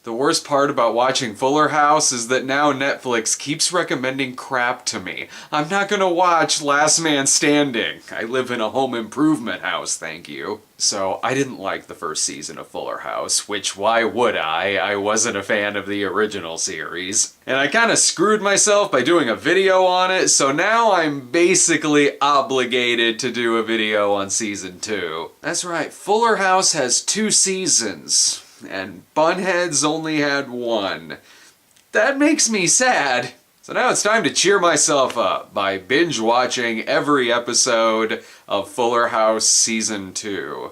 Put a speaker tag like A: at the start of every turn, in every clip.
A: The worst part about watching Fuller House is that now Netflix keeps recommending crap to me. I'm not gonna watch Last Man Standing. I live in a home improvement house, thank you. So I didn't like the first season of Fuller House, which why would I? I wasn't a fan of the original series. And I kinda screwed myself by doing a video on it, so now I'm basically obligated to do a video on season 2. That's right, Fuller House has 2 seasons. And Bunheads only had 1. That makes me sad. So now it's time to cheer myself up by binge watching every episode of Fuller House Season 2.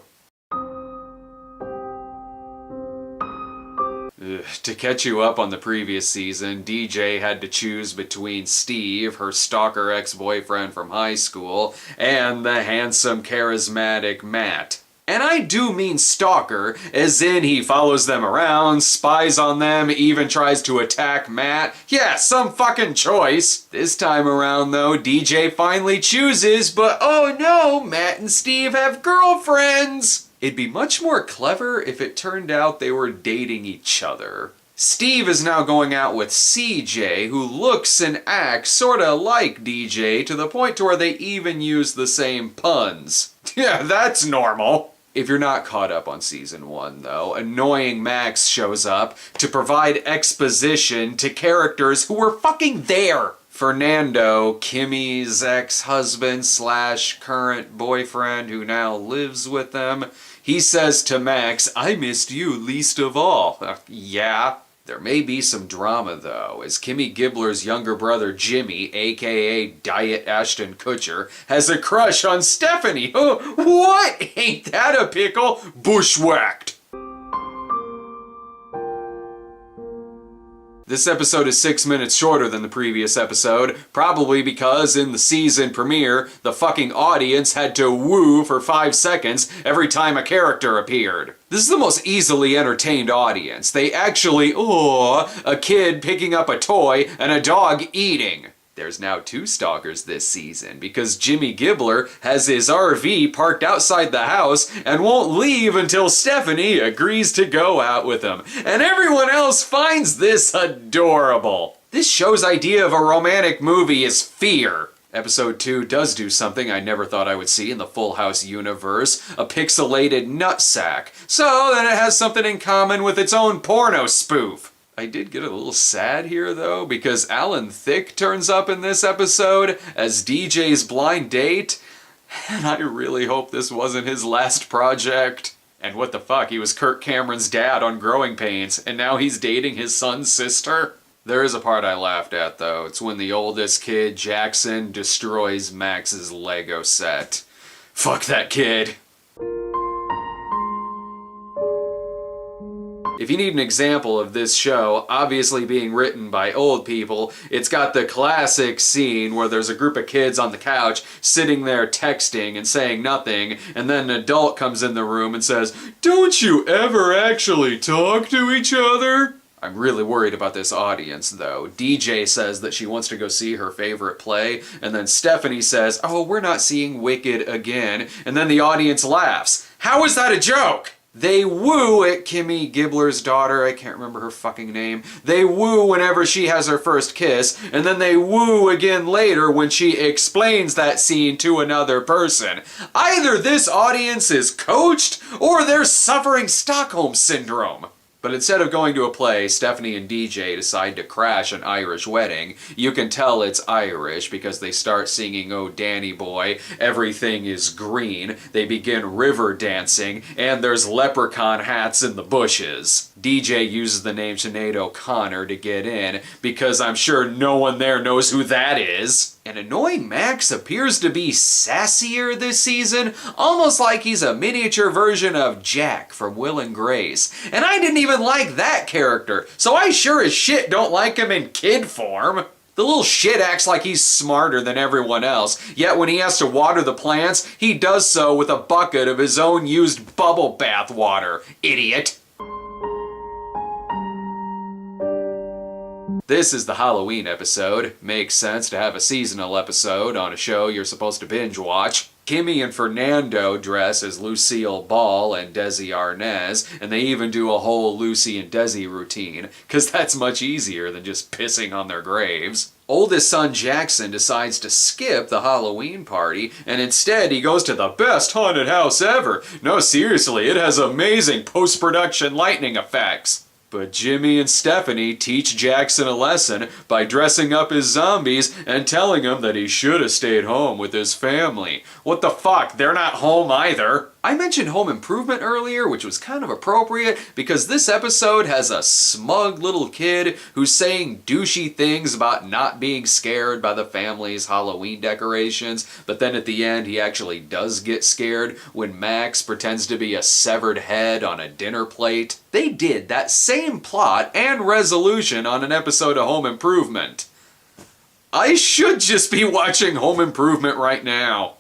A: To catch you up on the previous season, DJ had to choose between Steve, her stalker ex-boyfriend from high school, and the handsome, charismatic Matt. And I do mean stalker, as in he follows them around, spies on them, even tries to attack Matt. Yeah, some fucking choice. This time around though, DJ finally chooses, but oh no, Matt and Steve have girlfriends! It'd be much more clever if it turned out they were dating each other. Steve is now going out with CJ, who looks and acts sorta like DJ to the point to where they even use the same puns. Yeah, that's normal. If you're not caught up on season 1, though, annoying Max shows up to provide exposition to characters who were fucking there. Fernando, Kimmy's ex-husband / current boyfriend who now lives with them, he says to Max, "I missed you least of all." Yeah. There may be some drama, though, as Kimmy Gibbler's younger brother Jimmy, aka Diet Ashton Kutcher, has a crush on Stephanie. Oh, what? Ain't that a pickle? Bushwhacked! This episode is 6 minutes shorter than the previous episode, probably because in the season premiere, the fucking audience had to woo for 5 seconds every time a character appeared. This is the most easily entertained audience. They actually, a kid picking up a toy and a dog eating. There's now 2 stalkers this season because Jimmy Gibbler has his RV parked outside the house and won't leave until Stephanie agrees to go out with him. And everyone else finds this adorable. This show's idea of a romantic movie is fear. Episode 2 does do something I never thought I would see in the Full House universe, a pixelated nutsack, so that it has something in common with its own porno spoof. I did get a little sad here, though, because Alan Thicke turns up in this episode as DJ's blind date, and I really hope this wasn't his last project. And what the fuck, he was Kirk Cameron's dad on Growing Pains, and now he's dating his son's sister? There is a part I laughed at, though. It's when the oldest kid, Jackson, destroys Max's Lego set. Fuck that kid. If you need an example of this show, obviously being written by old people, it's got the classic scene where there's a group of kids on the couch sitting there texting and saying nothing, and then an adult comes in the room and says, "Don't you ever actually talk to each other?" I'm really worried about this audience, though. DJ says that she wants to go see her favorite play, and then Stephanie says, "Oh, we're not seeing Wicked again," and then the audience laughs. How is that a joke? They woo at Kimmy Gibbler's daughter, I can't remember her fucking name. They woo whenever she has her first kiss, and then they woo again later when she explains that scene to another person. Either this audience is coached, or they're suffering Stockholm Syndrome. But instead of going to a play, Stephanie and DJ decide to crash an Irish wedding. You can tell it's Irish because they start singing "Oh Danny Boy, Everything is Green." They begin river dancing, and there's leprechaun hats in the bushes. DJ uses the name Sinead O'Connor to get in, because I'm sure no one there knows who that is. And annoying Max appears to be sassier this season, almost like he's a miniature version of Jack from Will and Grace. And I didn't even like that character, so I sure as shit don't like him in kid form. The little shit acts like he's smarter than everyone else, yet when he has to water the plants, he does so with a bucket of his own used bubble bath water. Idiot. This is the Halloween episode. Makes sense to have a seasonal episode on a show you're supposed to binge watch. Kimmy and Fernando dress as Lucille Ball and Desi Arnaz, and they even do a whole Lucy and Desi routine, because that's much easier than just pissing on their graves. Oldest son Jackson decides to skip the Halloween party, and instead he goes to the best haunted house ever. No, seriously, it has amazing post-production lightning effects. But Jimmy and Stephanie teach Jackson a lesson by dressing up as zombies and telling him that he should have stayed home with his family. What the fuck? They're not home either. I mentioned Home Improvement earlier, which was kind of appropriate because this episode has a smug little kid who's saying douchey things about not being scared by the family's Halloween decorations, but then at the end he actually does get scared when Max pretends to be a severed head on a dinner plate. They did that same plot and resolution on an episode of Home Improvement. I should just be watching Home Improvement right now.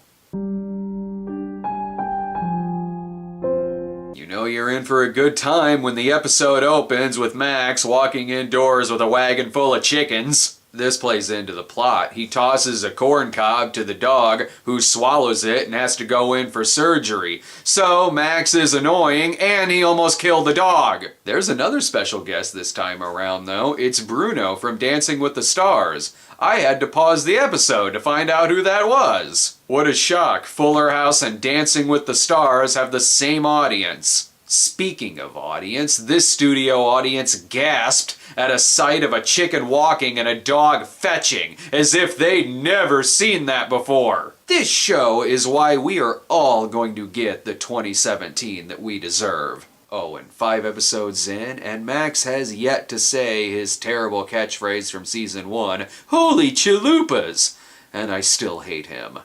A: You know you're in for a good time when the episode opens with Max walking indoors with a wagon full of chickens. This plays into the plot. He tosses a corn cob to the dog, who swallows it and has to go in for surgery. So Max is annoying, and he almost killed the dog. There's another special guest this time around, though. It's Bruno from Dancing with the Stars. I had to pause the episode to find out who that was. What a shock. Fuller House and Dancing with the Stars have the same audience. Speaking of audience, this studio audience gasped at a sight of a chicken walking and a dog fetching, as if they'd never seen that before. This show is why we are all going to get the 2017 that we deserve. Oh, and 5 episodes in, and Max has yet to say his terrible catchphrase from season 1, "Holy chalupas!" And I still hate him.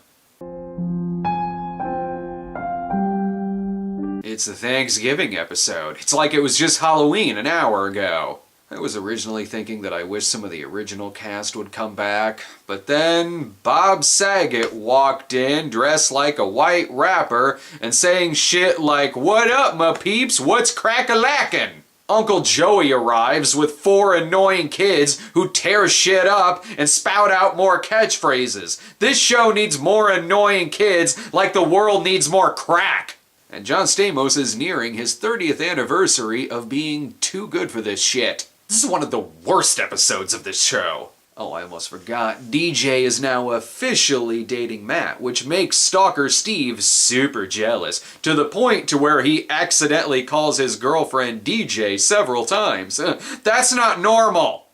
A: It's the Thanksgiving episode. It's like it was just Halloween an hour ago. I was originally thinking that I wish some of the original cast would come back, but then Bob Saget walked in dressed like a white rapper and saying shit like, "What up, my peeps? What's crack-a-lackin'?" Uncle Joey arrives with 4 annoying kids who tear shit up and spout out more catchphrases. This show needs more annoying kids like the world needs more crack. And John Stamos is nearing his 30th anniversary of being too good for this shit. This is one of the worst episodes of this show. Oh, I almost forgot. DJ is now officially dating Matt, which makes Stalker Steve super jealous, to the point to where he accidentally calls his girlfriend DJ several times. That's not normal!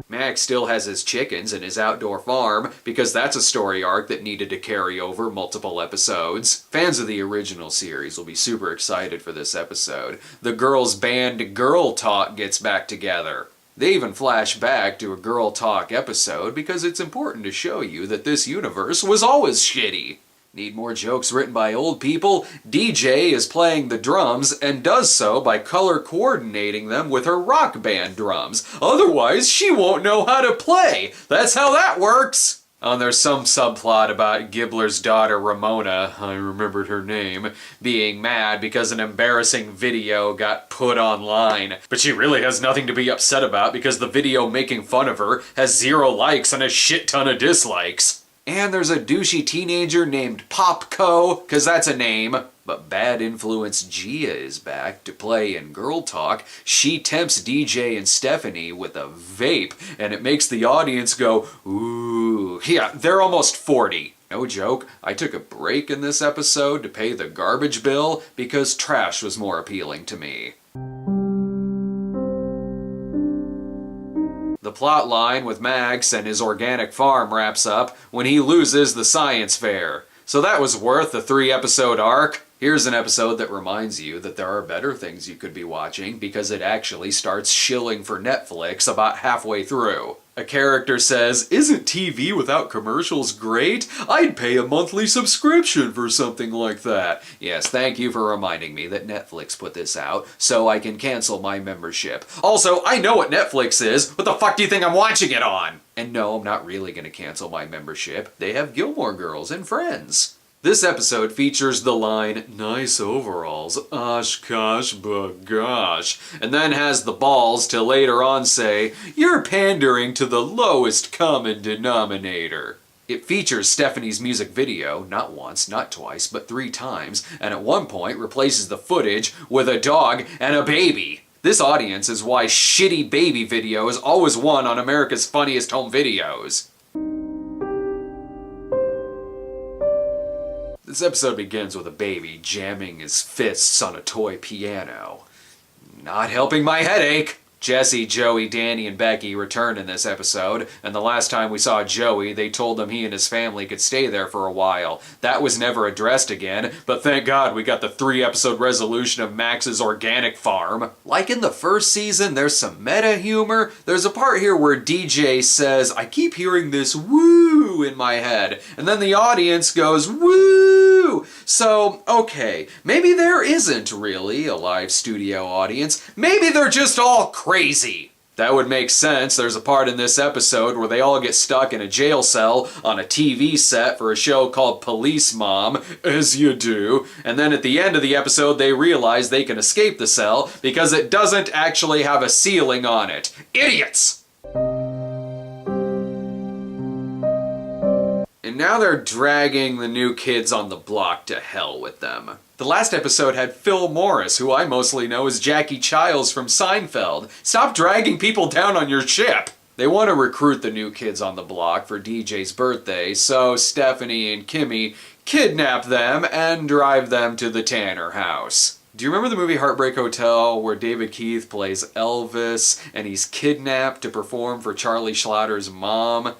A: Max still has his chickens and his outdoor farm, because that's a story arc that needed to carry over multiple episodes. Fans of the original series will be super excited for this episode. The girls' band Girl Talk gets back together. They even flash back to a Girl Talk episode because it's important to show you that this universe was always shitty. Need more jokes written by old people? DJ is playing the drums and does so by color coordinating them with her rock band drums. Otherwise, she won't know how to play. That's how that works. And there's some subplot about Gibbler's daughter Ramona, I remembered her name, being mad because an embarrassing video got put online. But she really has nothing to be upset about because the video making fun of her has 0 likes and a shit ton of dislikes. And there's a douchey teenager named Popco, cause that's a name. But bad influence Gia is back to play in Girl Talk. She tempts DJ and Stephanie with a vape, and it makes the audience go, ooh. Yeah, they're almost 40. No joke, I took a break in this episode to pay the garbage bill because trash was more appealing to me. The plot line with Max and his organic farm wraps up when he loses the science fair. So that was worth the 3-episode arc. Here's an episode that reminds you that there are better things you could be watching because it actually starts shilling for Netflix about halfway through. A character says, "Isn't TV without commercials great? I'd pay a monthly subscription for something like that." Yes, thank you for reminding me that Netflix put this out, so I can cancel my membership. Also, I know what Netflix is. What the fuck do you think I'm watching it on? And no, I'm not really gonna cancel my membership. They have Gilmore Girls and Friends. This episode features the line, "Nice overalls, Oshkosh bagosh," and then has the balls to later on say, "You're pandering to the lowest common denominator." It features Stephanie's music video, not once, not twice, but 3 times, and at one point replaces the footage with a dog and a baby. This audience is why shitty baby videos always won on America's Funniest Home Videos. This episode begins with a baby jamming his fists on a toy piano. Not helping my headache! Jesse, Joey, Danny, and Becky return in this episode, and the last time we saw Joey, they told him he and his family could stay there for a while. That was never addressed again, but thank God we got the 3-episode resolution of Max's organic farm. Like in the first season, there's some meta humor. There's a part here where DJ says, "I keep hearing this woo in my head," and then the audience goes, "Woo!" So, okay, maybe there isn't really a live studio audience. Maybe they're just all crazy. That would make sense. There's a part in this episode where they all get stuck in a jail cell on a TV set for a show called Police Mom, as you do, and then at the end of the episode they realize they can escape the cell because it doesn't actually have a ceiling on it. Idiots! And now they're dragging the new kids on the block to hell with them. The last episode had Phil Morris, who I mostly know as Jackie Chiles from Seinfeld. Stop dragging people down on your ship! They want to recruit the new kids on the block for DJ's birthday, so Stephanie and Kimmy kidnap them and drive them to the Tanner house. Do you remember the movie Heartbreak Hotel where David Keith plays Elvis and he's kidnapped to perform for Charlie Schlotter's mom?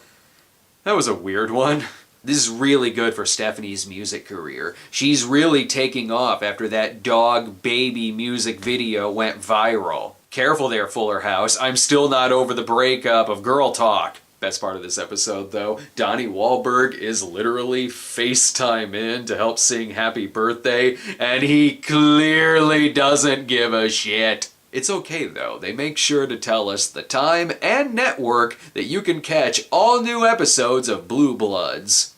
A: That was a weird one. This is really good for Stephanie's music career. She's really taking off after that dog baby music video went viral. Careful there, Fuller House. I'm still not over the breakup of Girl Talk. Best part of this episode, though, Donnie Wahlberg is literally FaceTime in to help sing Happy Birthday, and he clearly doesn't give a shit. It's okay though, they make sure to tell us the time and network that you can catch all new episodes of Blue Bloods.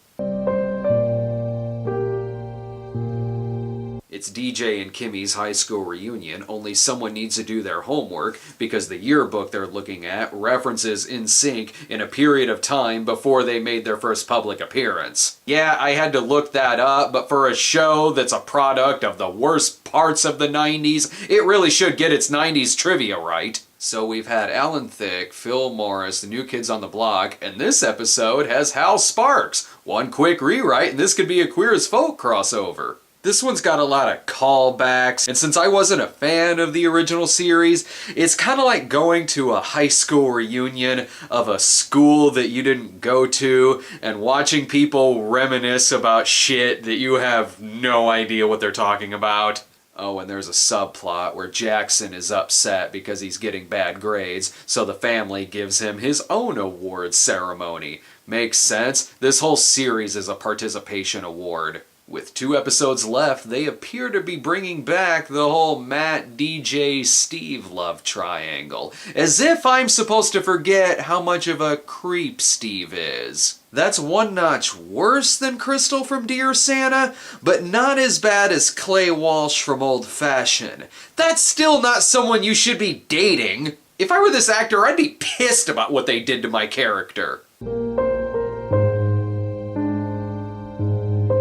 A: It's DJ and Kimmy's high school reunion, only someone needs to do their homework because the yearbook they're looking at references NSYNC in a period of time before they made their first public appearance. Yeah, I had to look that up, but for a show that's a product of the worst parts of the 90s, it really should get its 90s trivia right. So we've had Alan Thicke, Phil Morris, the New Kids on the Block, and this episode has Hal Sparks. One quick rewrite and this could be a Queer as Folk crossover. This one's got a lot of callbacks, and since I wasn't a fan of the original series, it's kind of like going to a high school reunion of a school that you didn't go to and watching people reminisce about shit that you have no idea what they're talking about. Oh, and there's a subplot where Jackson is upset because he's getting bad grades, so the family gives him his own awards ceremony. Makes sense. This whole series is a participation award. With 2 episodes left, they appear to be bringing back the whole Matt, DJ, Steve love triangle. As if I'm supposed to forget how much of a creep Steve is. That's one notch worse than Crystal from Dear Santa, but not as bad as Clay Walsh from Old Fashioned. That's still not someone you should be dating. If I were this actor, I'd be pissed about what they did to my character.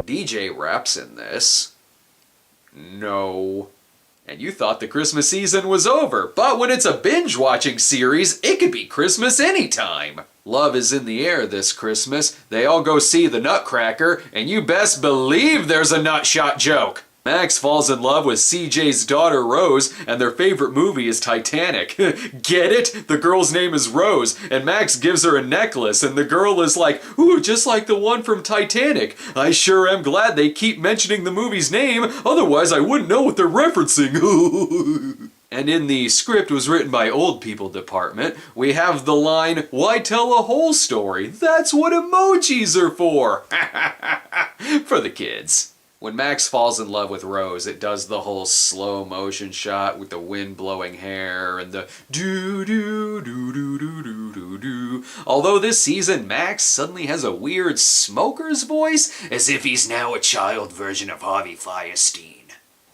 A: DJ raps in this. No. And you thought the Christmas season was over, but when it's a binge-watching series, it could be Christmas anytime. Love is in the air this Christmas. They all go see the Nutcracker, and you best believe there's a nutshot joke. Max falls in love with CJ's daughter Rose, and their favorite movie is Titanic. Get it? The girl's name is Rose, and Max gives her a necklace, and the girl is like, "Ooh, just like the one from Titanic. I sure am glad they keep mentioning the movie's name, otherwise I wouldn't know what they're referencing." And in the script was written by Old People department, we have the line, "Why tell a whole story? That's what emojis are for." For the kids. When Max falls in love with Rose, it does the whole slow motion shot with the wind blowing hair and the do do do do do do do do you. Although this season, Max suddenly has a weird smoker's voice, as if he's now a child version of Harvey Fierstein.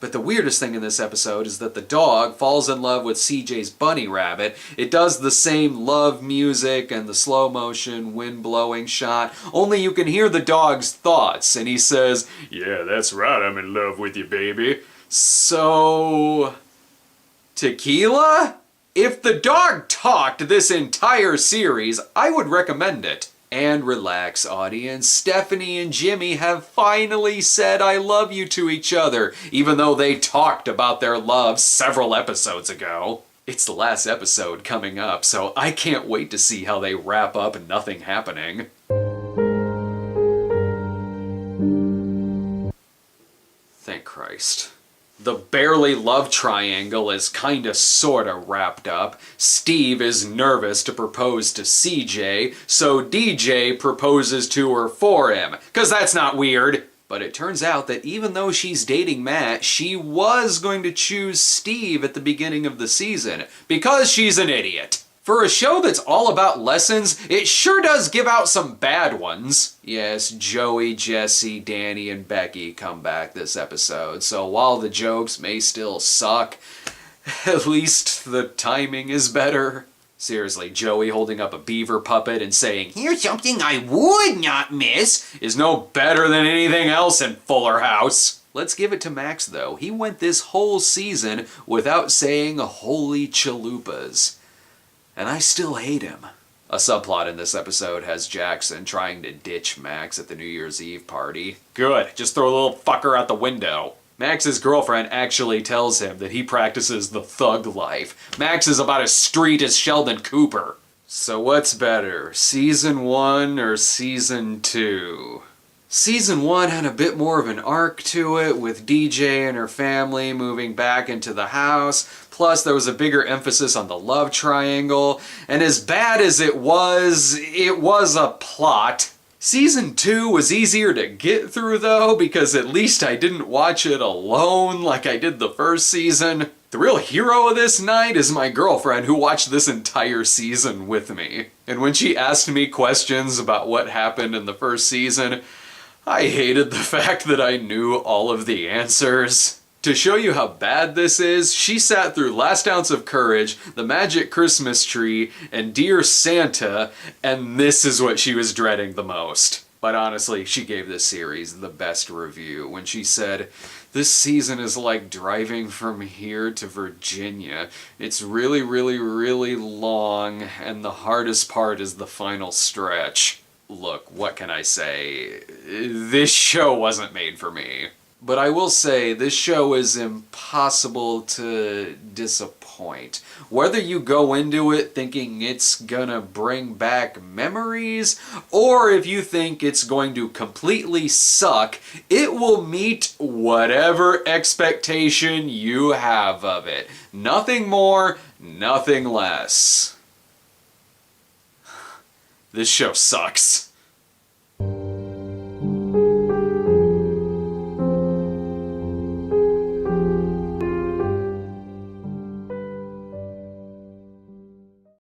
A: But the weirdest thing in this episode is that the dog falls in love with CJ's bunny rabbit. It does the same love music and the slow motion wind blowing shot, only you can hear the dog's thoughts, and he says, "Yeah, that's right, I'm in love with you, baby." So... tequila? If the dog talked this entire series, I would recommend it. And relax, audience. Stephanie and Jimmy have finally said I love you to each other, even though they talked about their love several episodes ago. It's the last episode coming up, so I can't wait to see how they wrap up nothing happening. Thank Christ. The barely love triangle is kinda sorta wrapped up. Steve is nervous to propose to CJ, so DJ proposes to her for him, 'cause that's not weird. But it turns out that even though she's dating Matt, she was going to choose Steve at the beginning of the season, because she's an idiot. For a show that's all about lessons, it sure does give out some bad ones. Yes, Joey, Jesse, Danny, and Becky come back this episode, so while the jokes may still suck, at least the timing is better. Seriously, Joey holding up a beaver puppet and saying, "Here's something I would not miss," is no better than anything else in Fuller House. Let's give it to Max though. He went this whole season without saying holy chalupas. And I still hate him. A subplot in this episode has Jackson trying to ditch Max at the New Year's Eve party. Good, just throw a little fucker out the window. Max's girlfriend actually tells him that he practices the thug life. Max is about as street as Sheldon Cooper. So what's better, season 1 or season 2? Season 1 had a bit more of an arc to it, with DJ and her family moving back into the house, plus there was a bigger emphasis on the love triangle, and as bad as it was a plot. Season 2 was easier to get through though, because at least I didn't watch it alone like I did the first season. The real hero of this night is my girlfriend, who watched this entire season with me. And when she asked me questions about what happened in the first season, I hated the fact that I knew all of the answers. To show you how bad this is, she sat through Last Ounce of Courage, The Magic Christmas Tree, and Dear Santa, and this is what she was dreading the most. But honestly, she gave this series the best review when she said, "This season is like driving from here to Virginia. It's really, really, really long, and the hardest part is the final stretch." Look, what can I say? This show wasn't made for me. But I will say, this show is impossible to disappoint. Whether you go into it thinking it's gonna bring back memories, or if you think it's going to completely suck, it will meet whatever expectation you have of it. Nothing more, nothing less. This show sucks.